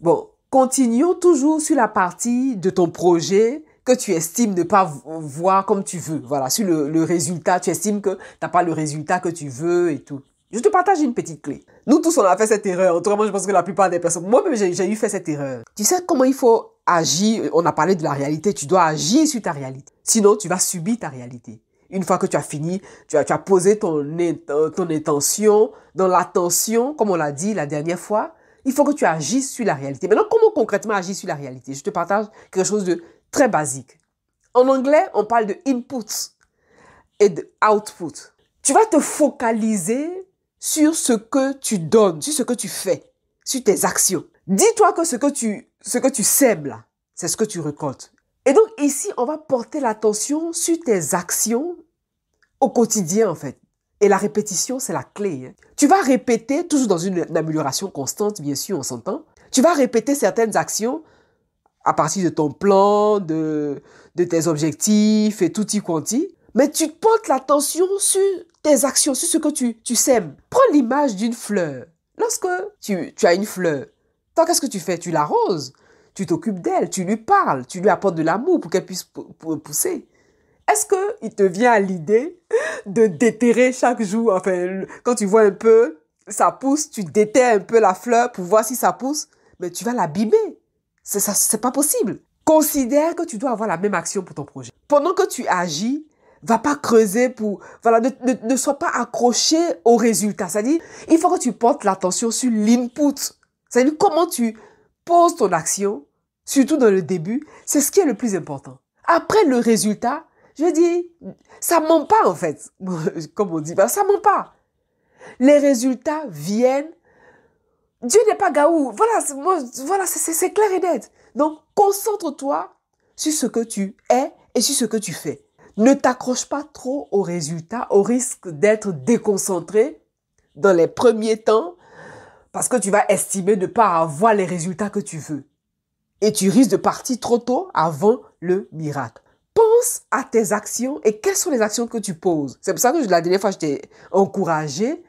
Bon, continuons toujours sur la partie de ton projet que tu estimes ne pas voir comme tu veux. Voilà, sur le résultat, tu estimes que tu n'as pas le résultat que tu veux et tout. Je te partage une petite clé. Nous tous, on a fait cette erreur. Autrement, je pense que la plupart des personnes... Moi-même, j'ai eu fait cette erreur. Tu sais comment il faut agir? On a parlé de la réalité. Tu dois agir sur ta réalité. Sinon, tu vas subir ta réalité. Une fois que tu as fini, tu as posé ton intention dans l'attention, comme on l'a dit la dernière fois, il faut que tu agisses sur la réalité. Maintenant, comment concrètement agir sur la réalité? Je te partage quelque chose de très basique. En anglais, on parle de input et de output. Tu vas te focaliser sur ce que tu donnes, sur ce que tu fais, sur tes actions. Dis-toi que ce que tu sèmes là, c'est ce que tu récoltes. Et donc ici, on va porter l'attention sur tes actions au quotidien en fait. Et la répétition, c'est la clé. Hein. Tu vas répéter, toujours dans une amélioration constante, bien sûr, on s'entend. Tu vas répéter certaines actions à partir de ton plan, de tes objectifs et tutti quanti. Mais tu portes l'attention sur tes actions, sur ce que tu sèmes. Prends l'image d'une fleur. Lorsque tu as une fleur, toi, qu'est-ce que tu fais? Tu l'arroses, tu t'occupes d'elle, tu lui parles, tu lui apportes de l'amour pour qu'elle puisse pousser. Est-ce qu'il te vient à l'idée de déterrer chaque jour? Enfin, quand tu vois un peu, ça pousse, tu déterres un peu la fleur pour voir si ça pousse, mais tu vas l'abîmer. C'est pas possible. Considère que tu dois avoir la même action pour ton projet. Pendant que tu agis, va pas creuser pour... Voilà, ne sois pas accroché au résultat. C'est-à-dire, il faut que tu portes l'attention sur l'input. C'est-à-dire, comment tu poses ton action, surtout dans le début, c'est ce qui est le plus important. Après le résultat, je veux dire, ça ment pas en fait. Comme on dit, ça ment pas. Les résultats viennent. Dieu n'est pas gaou. Voilà, c'est clair et net. Donc, concentre-toi sur ce que tu es et sur ce que tu fais. Ne t'accroche pas trop aux résultats, au risque d'être déconcentré dans les premiers temps parce que tu vas estimer ne pas avoir les résultats que tu veux. Et tu risques de partir trop tôt avant le miracle. Pense à tes actions et quelles sont les actions que tu poses. C'est pour ça que la dernière fois, je t'ai encouragé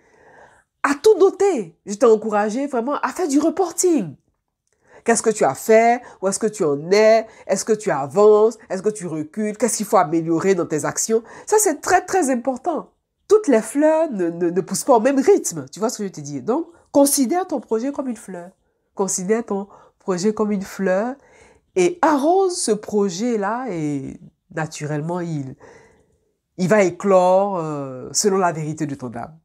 à tout noter. Je t'ai encouragé vraiment à faire du reporting. Qu'est-ce que tu as fait? Où est-ce que tu en es? Est-ce que tu avances? Est-ce que tu recules? Qu'est-ce qu'il faut améliorer dans tes actions? Ça, c'est très, très important. Toutes les fleurs ne poussent pas au même rythme. Tu vois ce que je te dis? Donc, considère ton projet comme une fleur. Considère ton projet comme une fleur et arrose ce projet-là et naturellement, il va éclore selon la vérité de ton âme.